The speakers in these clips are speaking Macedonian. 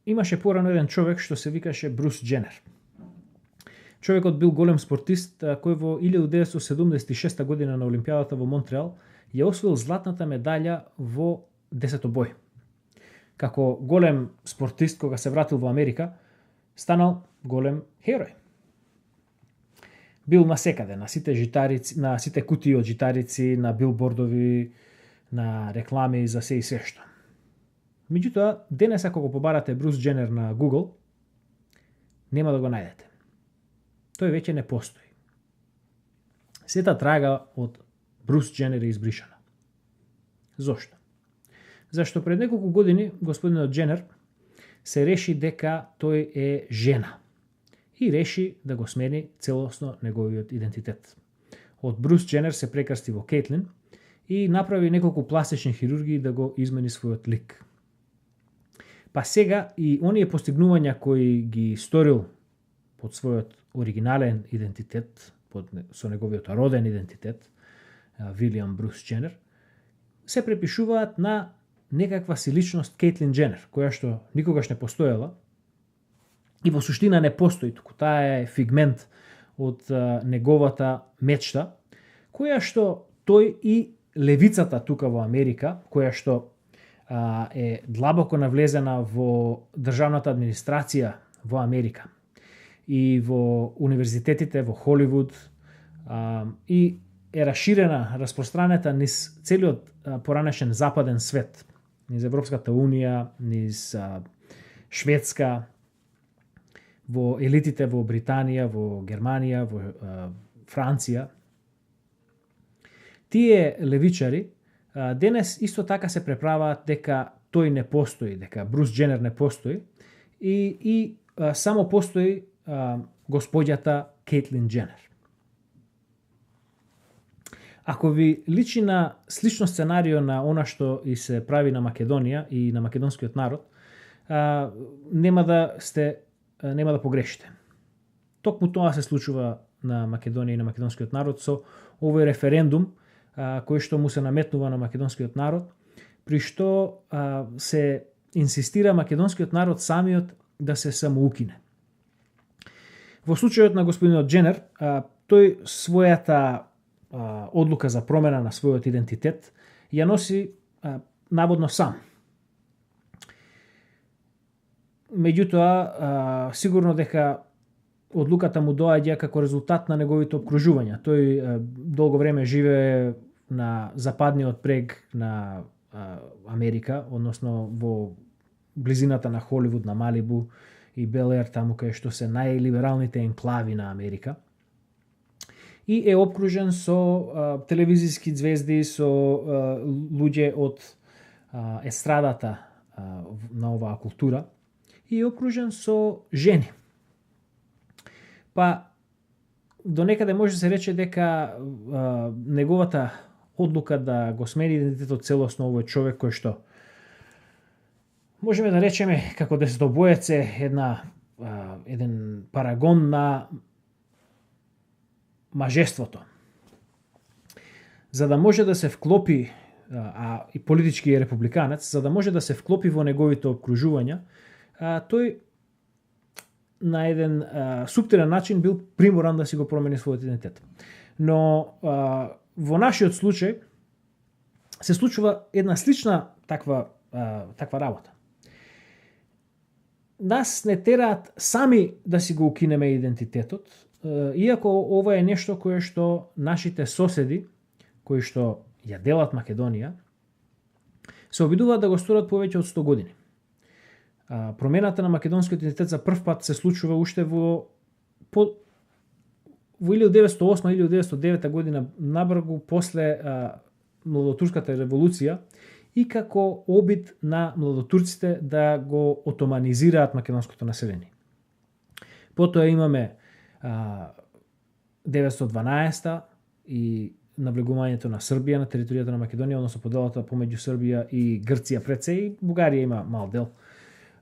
имаше порано еден човек што се викаше Брус Дженер. Човекот бил голем спортист кој во 1976 година на Олимпијадата во Монтреал ја освоил златната медаља во десетобој. Како голем спортист, кога се вратил во Америка, станал голем херој. Бил насекаде, на сите житарици, на сите кутии од житарици, на билбордови, на реклами за се и се што. Меѓутоа, денес ако го побарате Брус Дженер на Google, нема да го најдете. Тој веќе не постои. Сета трага од Брус Дженер е избришана. Зошто? Зашто пред неколку години господинот Дженер се реши дека тој е жена и реши да го смени целосно неговиот идентитет. Од Брус Дженер се прекрсти во Кейтлин и направи неколку пластични хирургии да го измени својот лик. Па сега и оние постигнувања кои ги сторил под својот оригинален идентитет, со неговиот роден идентитет, Вилијам Брус Дженер, се препишуваат на некаква си личност Кейтлин Дженер, која што никогаш не постоела и во суштина не постои, туку таа е фигмент од неговата мечта, која што тој и левицата тука во Америка, која што е длабоко навлезена во државната администрација во Америка и во универзитетите во Холивуд и е расширена, распространета низ целиот поранешен западен свет, низ Европската унија, низ Шведска, во елитите во Британија, во Германија, во Франција. Тие левичари денес исто така се преправаат дека тој не постои, дека Брус Дженер не постои и само постои господјата Кейтлин Дженер. Ако ви личи на слично сценарио на она што и се прави на Македонија и на македонскиот народ, нема да погрешите. Токму тоа се случува на Македонија и на македонскиот народ со овој референдум кој што му се наметнува на македонскиот народ, при што се инсистира македонскиот народ самиот да се самоукине. Во случајот на господинот Дженер, тој својата одлука за промена на својот идентитет ја носи наводно сам. Меѓутоа, сигурно дека одлуката му доаѓа како резултат на неговите обкружувања. Тој долго време живее на западниот брег на Америка, односно во близината на Холивуд, на Малибу и Бел Ер, таму кај што се најлибералните енклави на Америка. И е обкружен со телевизиски звезди, со луѓе од естрадата на оваа култура и е обкружен со жени. Па, до некаде може да се рече дека неговата одлука да го смени идентитетот целосно овој човек кој што можеме да речеме како десетобоец е еден парагон на мажеството. За да може да се вклопи, и политички е републиканец, за да може да се вклопи во неговите обкружувања, тој на еден суптилен начин бил приморан да си го промени својот идентитет. Но во нашиот случај се случува една слична таква работа. Нас не тераат сами да си го укинеме идентитетот, иако ова е нешто кое што нашите соседи, кои што ја делат Македонија, се обидуваат да го сторат повеќе од 100 години. Промената на македонскиот идентитет за прв пат се случува уште во 1908-1909 година, набргу после младотурската револуција и како обид на младотурците да го отоманизираат македонското население. Потоа имаме 912 и навлегувањето на Србија на територијата на Македонија, односно поделата помеѓу Србија и Грција пред се, и Бугарија има мал дел.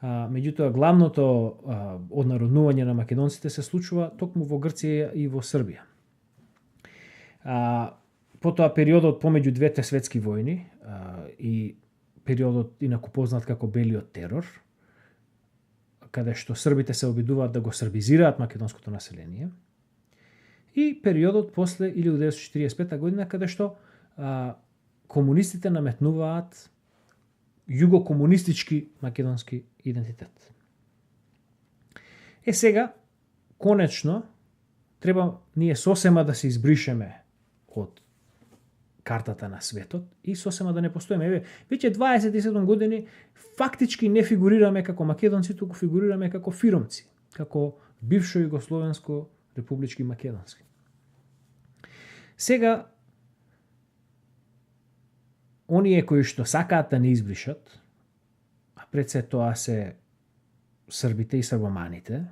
Меѓутоа, главното однароднување на македонците се случува токму во Грција и во Србија. Потоа периодот помеѓу двете светски војни и периодот инаку познат како Белиот терор, каде што србите се обидуваат да го србизираат македонското население, и периодот после 1945 година каде што комунистите наметнуваат југокомунистички македонски идентитет. Сега, конечно, треба ние сосема да се избришеме од картата на светот и сосема да не постоиме. Веќе 27 години фактички не фигурираме како македонци, туку фигурираме како фиромци, како бившо југословенско републички македонски. Сега, оние кои што сакаат да не избришат, а пред се тоа се србите и србоманите,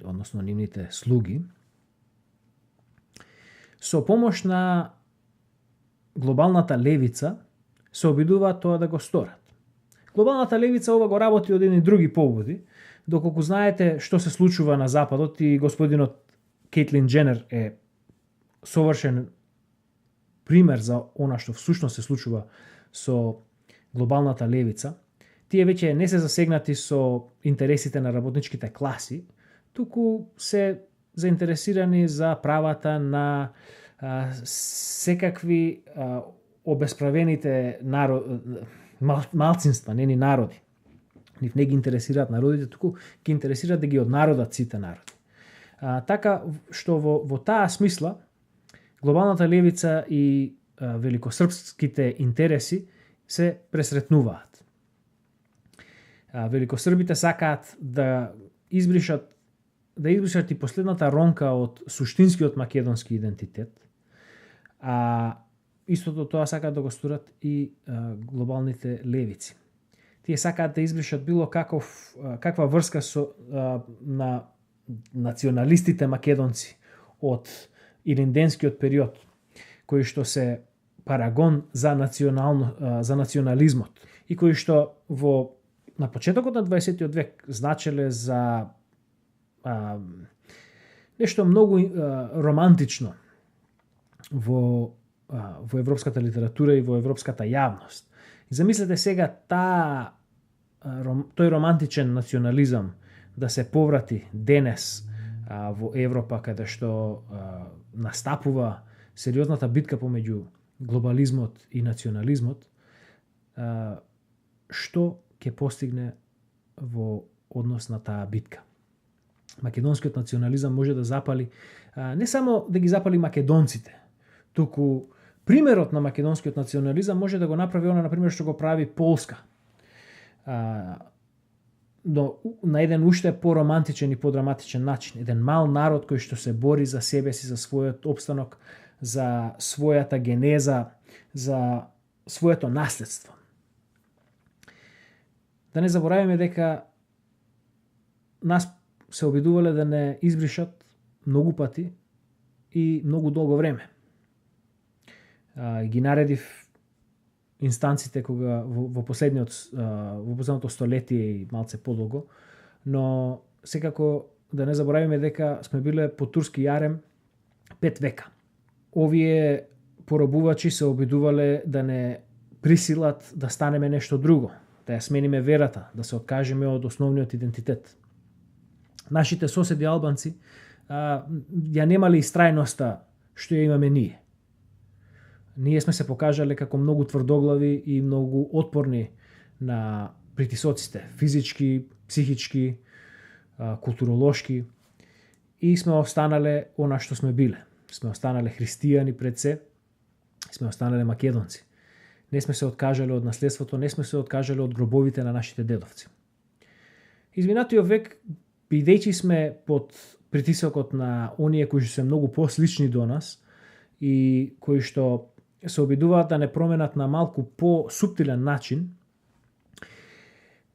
односно нивните слуги, со помош на глобалната левица се обидуваат тоа да го сторат. Глобалната левица ова го работи од едни други поводи, доколку знаете што се случува на Западот и господинот Кейтлин Дженер е совршен пример за она што всушност се случува со глобалната левица. Тие веќе не се засегнати со интересите на работничките класи, туку се заинтересирани за правата на секакви обесправените малцинства, нени народи. Нив не ги интересираат народите, туку ги интересираат да ги однародат сите народи. Така што во таа смисла глобалната левица и великосрпските интереси се пресретнуваат. Великосрбите сакаат да избришат и последната ронка од суштинскиот македонски идентитет, а истото тоа сакаат да го сторат и глобалните левици. Тие сакаат да избришат било каква врска на националистите македонци од илинденскиот период, кои што се парагон за национализмот и кои што на почетокот на 20. век значеле за нешто многу романтично во европската литература и во европската јавност. И замислете сега тој романтичен национализам да се поврати денес во Европа, каде што настапува сериозната битка помеѓу глобализмот и национализмот, што ќе постигне во однос на таа битка. Македонскиот национализам може да запали, не само да ги запали македонците, туку примерот на македонскиот национализам може да го направи она, например, што го прави Полска. Но на еден уште поромантичен и подраматичен начин. Еден мал народ кој што се бори за себе си, за својот опстанок, за својата генеза, за своето наследство. Да не забораваме дека нас се обидувале да не избришат многу пати и многу долго време. Ги наредив инстанците кога во последното столетие и малце подолго, но секако да не забораваме дека сме биле под турски јарем 5 века. Овие поробувачи се обидувале да не присилат да станеме нешто друго, да ја смениме верата, да се откажеме од основниот идентитет. Нашите соседи албанци ја немале истрајноста што ја имаме ние. Ние сме се покажале како многу тврдоглави и многу отпорни на притисоците, физички, психички, културолошки, и сме останале она што сме биле. Сме останале христијани пред се, сме останале македонци. Не сме се откажале од наследството, не сме се откажале од гробовите на нашите дедовци. Изминатиот век, бидејќи сме под притисокот на оние кои се многу послични до нас и кои што се обидуваат да не променат на малку по-суптилен начин,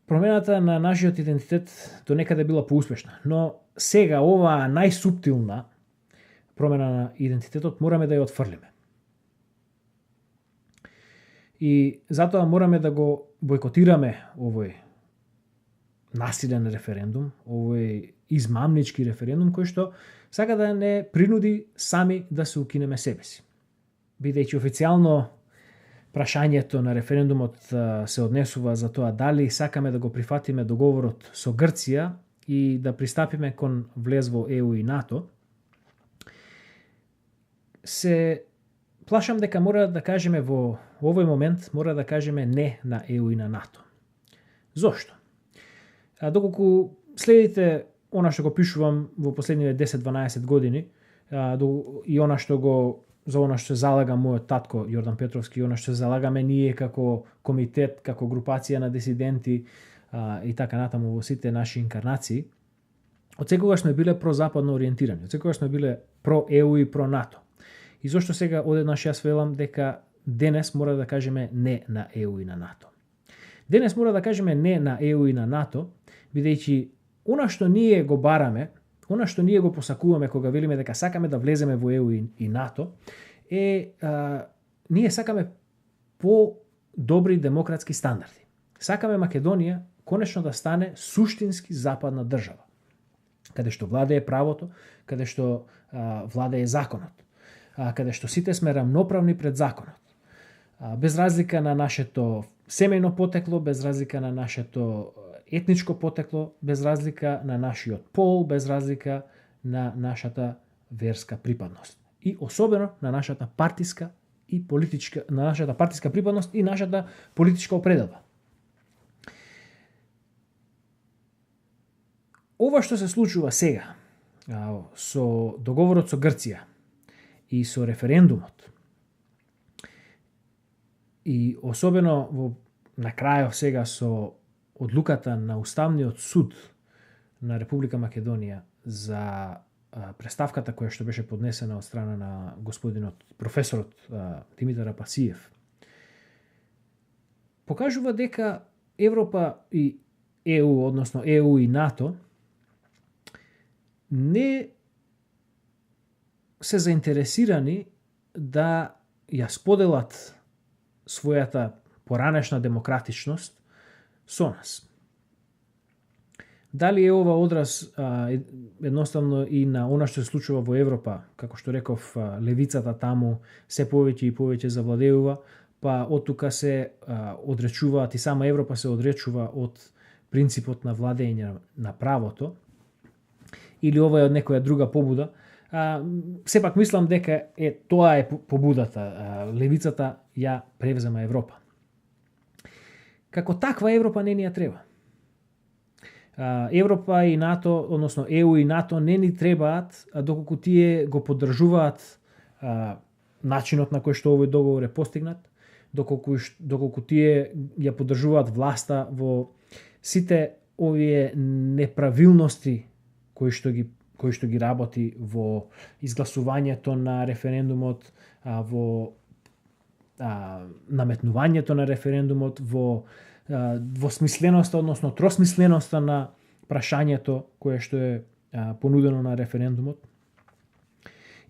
промената на нашиот идентитет до некаде била поуспешна. Но сега оваа најсуптилна промена на идентитетот мораме да ја отфрлиме. И затоа мораме да го бойкотираме овој насилен референдум, овој измамнички референдум кој што сака да не принуди сами да се укинеме себе си. Бидејќи официјално прашањето на референдумот се однесува за тоа дали сакаме да го прифатиме договорот со Грција и да пристапиме кон влез во ЕУ и НАТО, се плашам дека мора да кажеме во овој момент, мора да кажеме не на ЕУ и на НАТО. Зошто? Доколку следите она што го пишувам во последниве 10-12 години, и она што за она што се залага мојот татко Јордан Петровски, и она што се залагаме ние како комитет, како групација на дисиденти и така натаму во сите наши инкарнации, од секогаш сме биле прозападно ориентирани, од секогаш сме биле про ЕУ и про НАТО. И зошто сега одеднаш јас велам дека денес мора да кажеме не на ЕУ и на НАТО. Денес мора да кажеме не на ЕУ и на НАТО, бидејќи она што ние го бараме, она што ние го посакуваме кога велиме дека сакаме да влеземе во ЕУ и НАТО, ние сакаме по-добри демократски стандарди. Сакаме Македонија конечно да стане суштински западна држава, каде што владее правото, каде што владее законот, каде што сите сме рамноправни пред законот. Без разлика на нашето семејно потекло, без разлика на нашето етничко потекло, без разлика на нашиот пол, без разлика на нашата верска припадност. И особено на нашата партиска и политичка, на нашата партиска припадност и нашата политичка определба. Ова што се случува сега со договорот со Грција и со референдумот, и особено на крајов сега со одлуката на Уставниот суд на Република Македонија за преставката која што беше поднесена од страна на професорот Димитар Апасиев, покажува дека Европа и ЕУ, односно ЕУ и НАТО, не се заинтересирани да ја споделат својата поранешна демократичност со нас. Дали е ова одраз едноставно и на она што се случува во Европа, како што реков, левицата таму се повеќе и повеќе завладеува, па од тука се одречуваат и сама Европа се одречува од принципот на владење на правото, или ова е од некоја друга побуда, сепак мислам дека тоа е побудата. Левицата ја превзема Европа. Како таква Европа не ни ја треба. Европа и НАТО, односно ЕУ и НАТО не ни требаат доколку тие го поддржуваат начинот на кој што овој договор е постигнат, доколку тие ја поддржуваат власта во сите овие неправилности кои што ги работи во изгласувањето на референдумот, во наметнувањето на референдумот, во двосмисленоста, односно тросмисленоста на прашањето кое што е понудено на референдумот.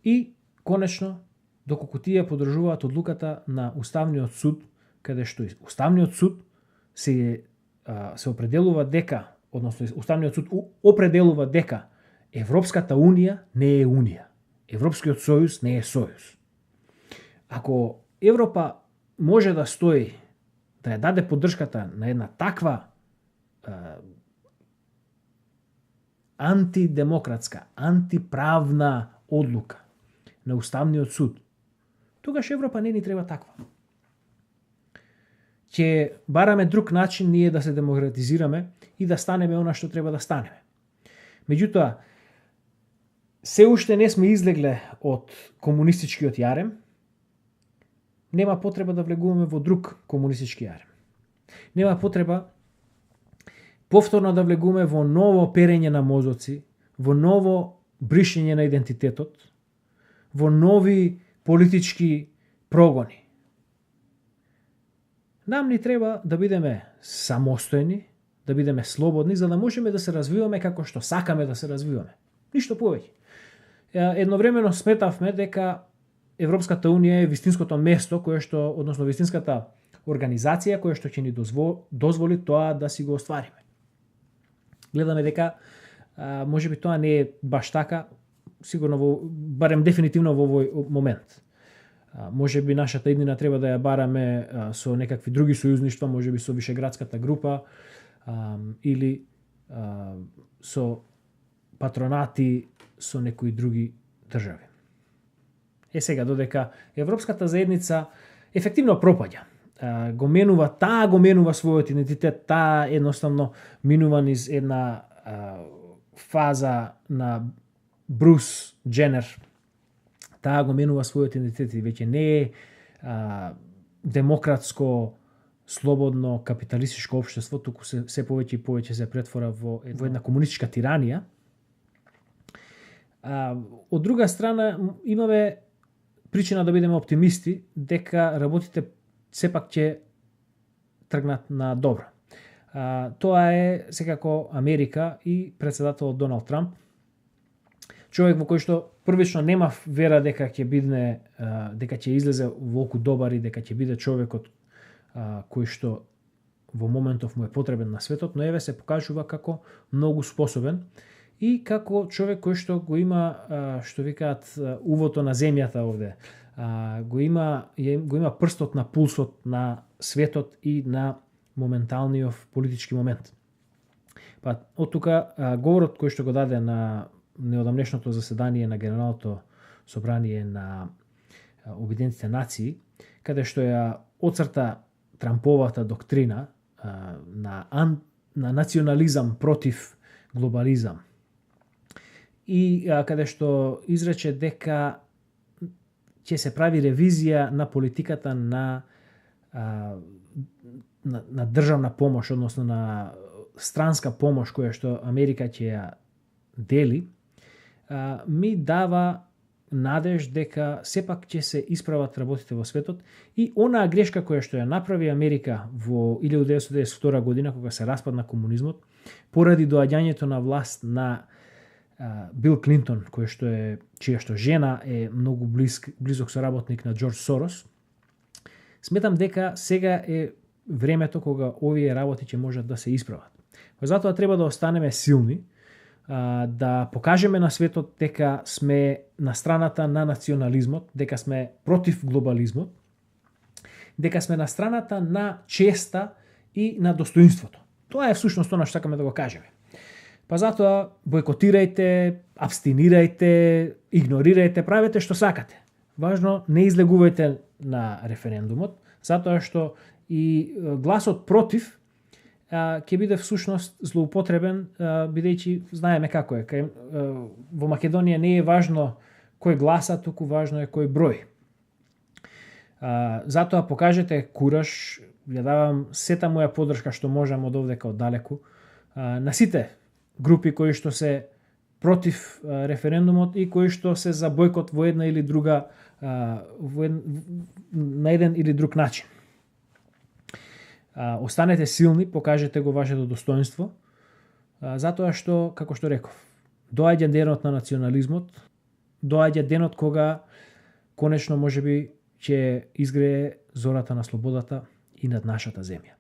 И, конечно, доколку тие поддржуваат одлуката на Уставниот суд, каде што Уставниот суд се определува дека, односно Уставниот суд определува дека Европската унија не е унија. Европскиот сојуз не е сојуз. Ако Европа може да стои, да ја даде поддршката на една таква антидемократска, антиправна одлука на Уставниот суд, тогаш Европа не ни треба таква. Ќе бараме друг начин ние да се демократизираме и да станеме она што треба да станеме. Меѓутоа, се уште не сме излегле од комунистичкиот јарем, нема потреба да влегуваме во друг комунистички јарем. Нема потреба повторно да влегуваме во ново перење на мозоци, во ново бришење на идентитетот, во нови политички прогони. Нам ни треба да бидеме самостојни, да бидеме слободни, за да можеме да се развиваме како што сакаме да се развиваме. Ништо повеќе. Едновремено сметавме дека Европската унија е вистинското место кое што, односно вистинската организација која што ќе ни дозволи тоа да си го оствариме. Гледаме дека можеби тоа не е баш така, сигурно барем дефинитивно во овој момент. Можеби нашата иднина треба да ја бараме со некакви други сојузништва, можеби со Вишеградската група или со патронати со некои други држави. Сега, додека Европската заедница ефективно пропаѓа, го менува својот идентитет, таа едноставно минува низ една фаза на Брус Дженер, таа го менува својот идентитет и веќе не е демократско, слободно, капиталистичко општество, туку се повеќе и повеќе се претвора во една комунистичка тиранија. Од друга страна, имаме причина да бидеме оптимисти дека работите сепак ќе тргнат на добро. Тоа е секако Америка и председателот Доналд Трамп, човек во кој што првично нема вера дека ќе бидне, дека ќе излезе волку добар и дека ќе биде човекот кој што во моментов му е потребен на светот, но еве се покажува како многу способен и како човек кој што го има, што викаат, увото на земјата овде. Го има прстот на пулсот на светот и на моменталниот политички момент. Па од тука говорот кој што го даде на неодамнешното заседание на Генералното собрание на Обединетите нации, каде што ја оцрта Трамповата доктрина на национализам против глобализам. И каде што изрече дека ќе се прави ревизија на политиката на државна помош, односно на странска помош која што Америка ќе ја дели, ми дава надеж дека сепак ќе се исправат работите во светот и онаа грешка која што ја направи Америка во 1992 година кога се распадна комунизмот, поради доаѓањето на власт на Бил Клинтон, чија што жена е многу близок соработник на Џорџ Сорос, сметам дека сега е времето кога овие работи ќе можат да се исправат. Затоа треба да останеме силни, да покажеме на светот дека сме на страната на национализмот, дека сме против глобализмот, дека сме на страната на честа и на достоинството. Тоа е всушност она што сакаме да го кажеме. Па затоа бойкотирајте, абстинирајте, игнорирајте, правете што сакате. Важно, не излегувајте на референдумот, затоа што и гласот против ќе биде всушност злоупотребен, бидејќи знаеме како е. Во Македонија не е важно кој гласа, туку важно е кој број. Затоа покажете кураж, ја давам сета моја поддршка што можам од овдека од далеку, на сите групи кои што се против референдумот и кои што се за бойкот во една или друга, на еден или друг начин. Останете силни, покажете го вашето достоинство, затоа што, како што реков, доаѓа денот на национализмот, доаѓа денот кога конечно можеби ќе изгрее зората на слободата и над нашата земја.